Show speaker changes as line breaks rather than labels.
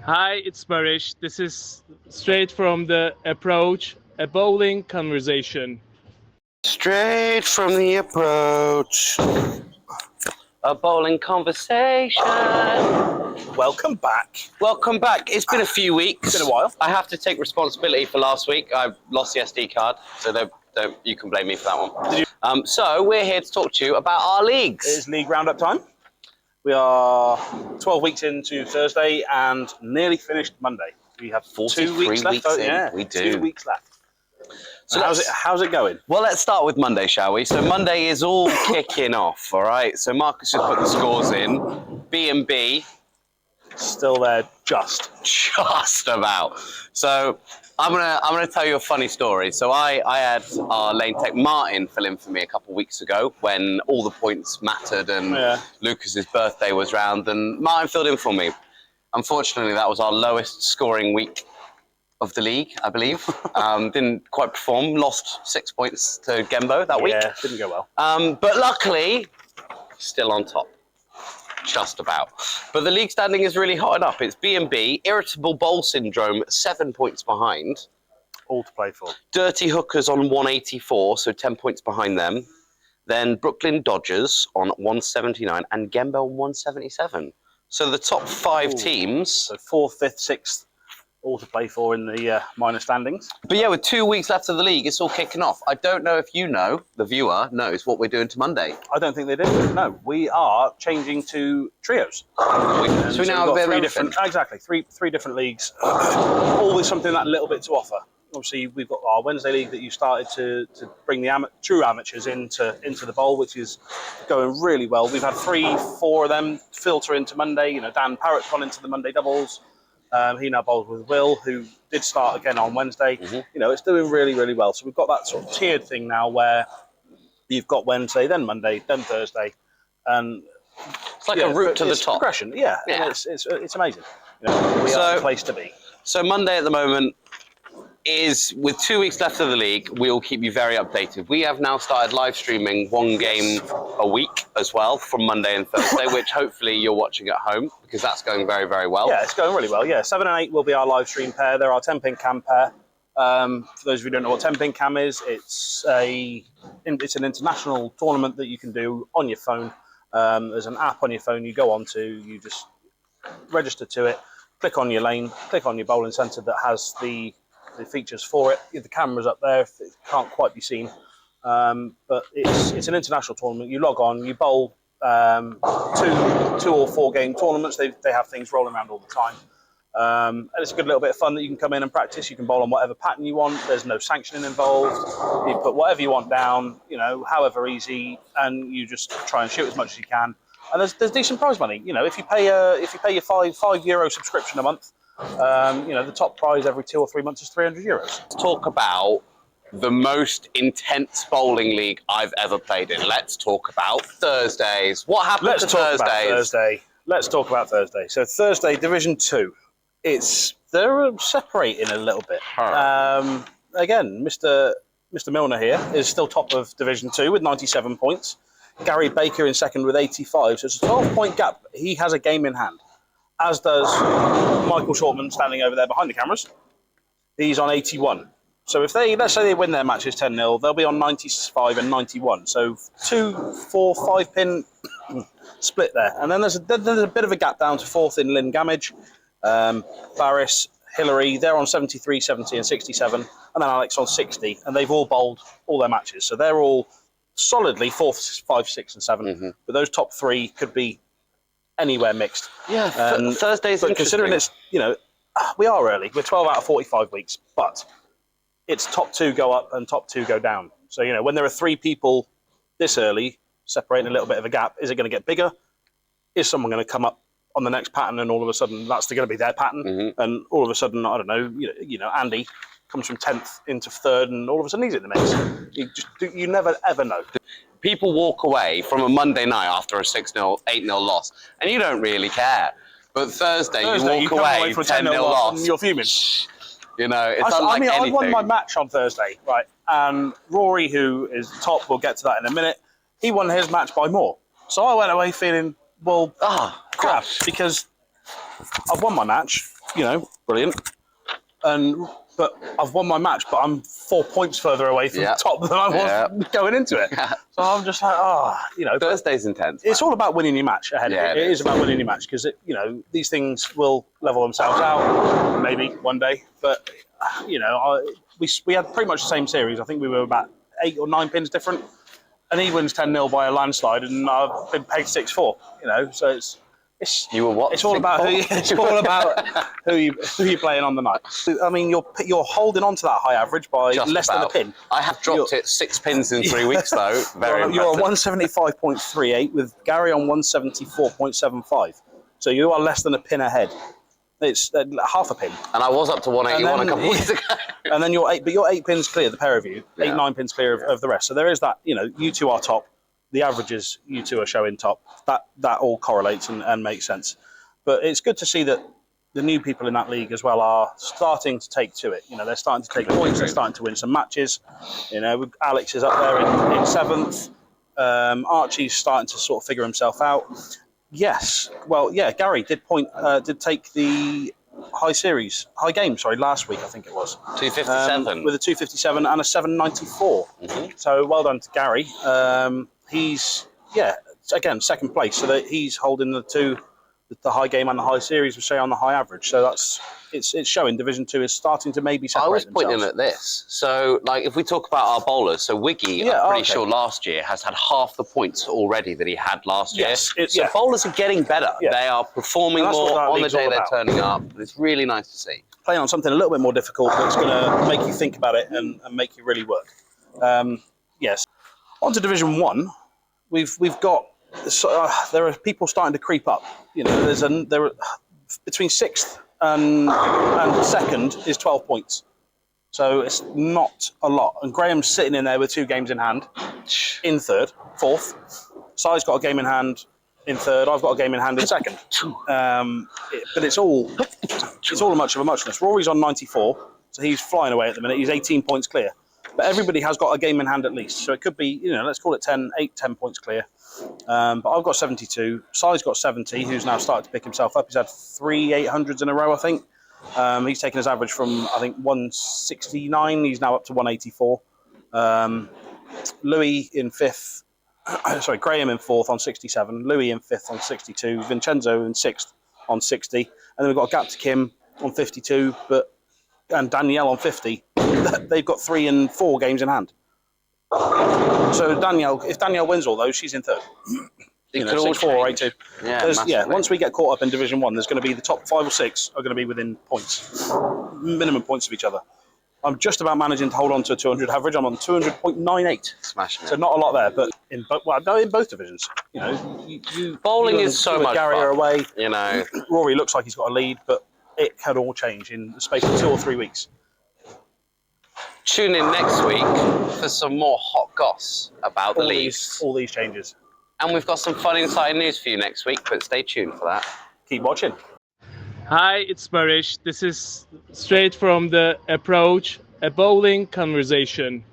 Hi, it's Baris. This is straight from the approach, a bowling conversation.
Straight from the approach. A bowling conversation.
Welcome back.
Welcome back. It's been a few weeks.
It's been a while.
I have to take responsibility for last week. I lost the SD card, so don't you can blame me for that one.
Did you?
So we're here to talk to you about our leagues.
It is league roundup time. We are 12 weeks into Thursday and nearly finished Monday. We have 2 weeks left.
Weeks in.
Yeah,
We do.
2 weeks left.
So
how's it going?
Well, let's start with Monday, shall we? So Monday is all kicking off, all right? So Marcus just put the scores in. B&B.
Still there, just
About. So I'm gonna tell you a funny story. So I had our lane tech Martin fill in for me a couple of weeks ago when all the points mattered and Lucas's birthday was round, and Martin filled in for me. Unfortunately, that was our lowest scoring week of the league, I believe. Didn't quite perform. Lost 6 points to Gembo that week.
Yeah, didn't go well.
But luckily, still on top. Just about. But the league standing is really hotting up. It's B&B, Irritable Bowl Syndrome, 7 points behind.
All to play for.
Dirty Hookers on 184, so 10 points behind them. Then Brooklyn Dodgers on 179 and Gembo on 177. So the top five teams.
So 4th, 5th, 6th, all to play for in the minor standings.
But yeah, with 2 weeks left of the league, it's all kicking off. I don't know if you know, the viewer knows what we're doing to Monday.
I don't think they do. No, we are changing to trios.
So we now have a bit of everything.
Exactly, three different leagues, all with something that little bit to offer. Obviously, we've got our Wednesday league that you started to bring the true amateurs into the bowl, which is going really well. We've had 3-4 of them filter into Monday. You know, Dan Parrott's gone into the Monday doubles. He now bowls with Will, who did start again on Wednesday. You know, it's doing really, really well. So we've got that sort of tiered thing now where you've got Wednesday, then Monday, then Thursday, and
it's like a route to the top.
Progression, yeah. It's amazing. You know, we are the place to be.
So Monday at the moment is, with 2 weeks left of the league, we'll keep you very updated. We have now started live streaming one game a week as well from Monday and Thursday, which hopefully you're watching at home because that's going very, very well.
Yeah, it's going really well. Yeah, 7 and 8 will be our live stream pair. They're our 10-pin cam pair. For those of you who don't know what 10-pin cam is, it's an international tournament that you can do on your phone. There's an app on your phone you go onto, you just register to it, click on your lane, click on your bowling centre that has the features for it. The camera's up there, it can't quite be seen. But it's an international tournament. You log on, you bowl 2 or 4 game tournaments. They have things rolling around all the time. And it's a good little bit of fun that you can come in and practice. You can bowl on whatever pattern you want. There's no sanctioning involved. You put whatever you want down, you know, however easy, and you just try and shoot as much as you can. And there's decent prize money. You know, if you pay your €5 subscription a month, you know, the top prize every 2 or 3 months is €300.
Let's talk about the most intense bowling league I've ever played in. Let's talk about Thursdays. What happened to Thursdays?
Let's talk about Thursday. So Thursday, Division 2. They're separating a little bit. Again, Mr. Milner here is still top of Division 2 with 97 points. Gary Baker in second with 85. So it's a 12-point gap. He has a game in hand, as does Michael Shortman standing over there behind the cameras. He's on 81. So if let's say they win their matches 10-0, they'll be on 95 and 91. So 2, 4, 5 pin split there. And then there's a bit of a gap down to 4th in Lynn Gamage. Baris, Hillary, they're on 73, 70 and 67. And then Alex on 60. And they've all bowled all their matches. So they're all solidly 4th, 5, 6 and 7. But those top 3 could be anywhere mixed.
Yeah, Thursday's
but considering it's, you know, we are early. We're 12 out of 45 weeks, but it's top 2 go up and top 2 go down. So, you know, when there are 3 people this early, separating a little bit of a gap, is it going to get bigger? Is someone going to come up on the next pattern and all of a sudden that's going to be their pattern? And all of a sudden, I don't know, you know, Andy comes from 10th into 3rd and all of a sudden he's in the mix. You never, ever know.
People walk away from a Monday night after a 6-0, 8-0 loss, and you don't really care. But Thursday you walk away from a 10-0 loss,
and you're fuming.
You know, it's unlike anything.
I won my match on Thursday, right? And Rory, who is top, we'll get to that in a minute, he won his match by more. So I went away feeling, well, crap, because I've won my match. you know, brilliant. But I've won my match, but I'm 4 points further away from the top than I was going into it. So I'm just like, you know.
Thursday's intense.
It's all about winning your match ahead of it. It is about winning your match because, you know, these things will level themselves out, maybe one day. But, you know, we had pretty much the same series. I think we were about 8 or 9 pins different. And he wins 10-0 by a landslide, and I've been pegged 6-4. You know, so it's all about who you're playing on the night. I mean, you're holding on to that high average by less than a pin.
I have dropped it 6 pins in 3 weeks though.
You're on 175.38 with Gary on 174.75. So you are less than a pin ahead. It's half a pin. And
I was up to 181 a couple of weeks ago.
And then you're 8 pins clear, the pair of you, 9 pins clear of the rest. So there is that. You know, you two are top. The averages, you two are showing top. That all correlates and makes sense. But it's good to see that the new people in that league as well are starting to take to it. You know, they're starting to take points. They're starting to win some matches. You know, Alex is up there in 7th. Archie's starting to sort of figure himself out. Yes. Well, yeah, Gary did take the high game, last week, I think it was.
257.
With a 257 and a 794. Mm-hmm. So well done to Gary. He's, again, second place. So that he's holding the high game and the high series, with Shae on the high average. So it's showing Division 2 is starting to maybe separate themselves.
I was pointing at this. So, like, if we talk about our bowlers, so Wiggy, I'm pretty sure last year has had half the points already that he had last year. So bowlers are getting better. Yeah. They are performing more on the day they're turning up. It's really nice to see. Playing
on something a little bit more difficult that's going to make you think about it and make you really work. Yes. On to Division 1. We've got there are people starting to creep up. You know, there are between 6th and 2nd is 12 points. So it's not a lot. And Graham's sitting in there with 2 games in hand in 3rd, 4th. Sai's got a game in hand in 3rd. I've got a game in hand in 2nd. But it's all a much of a muchness. Rory's on 94, so he's flying away at the minute. He's 18 points clear. But everybody has got a game in hand at least. So it could be, you know, let's call it 10 points clear. But I've got 72. Sai's got 70, who's now started to pick himself up. He's had 3 800s in a row, I think. He's taken his average from, I think, 169. He's now up to 184. Louis in 5th. Graham in 4th on 67. Louis in 5th on 62. Vincenzo in 6th on 60. And then we've got a gap to Kim on 52, and Danielle on 50. They've got 3 and 4 games in hand. So if Danielle wins all those, she's in 3rd. You know, 6-4 or 8-2. Once we get caught up in Division 1, there's going to be the top 5 or 6 are going to be within points, minimum points of each other. I'm just about managing to hold on to a 200 average. I'm on 200.98.
Smashing it.
So not a lot there, but in both divisions. You know,
bowling is so much
Gary
fun.
Away.
You know,
Rory looks like he's got a lead, but it can all change in the space of 2 or 3 weeks.
Tune in next week for some more hot goss about the leagues.
All these changes.
And we've got some fun, exciting news for you next week, but stay tuned for that.
Keep watching.
Hi, it's Baris. This is straight from the approach, a bowling conversation.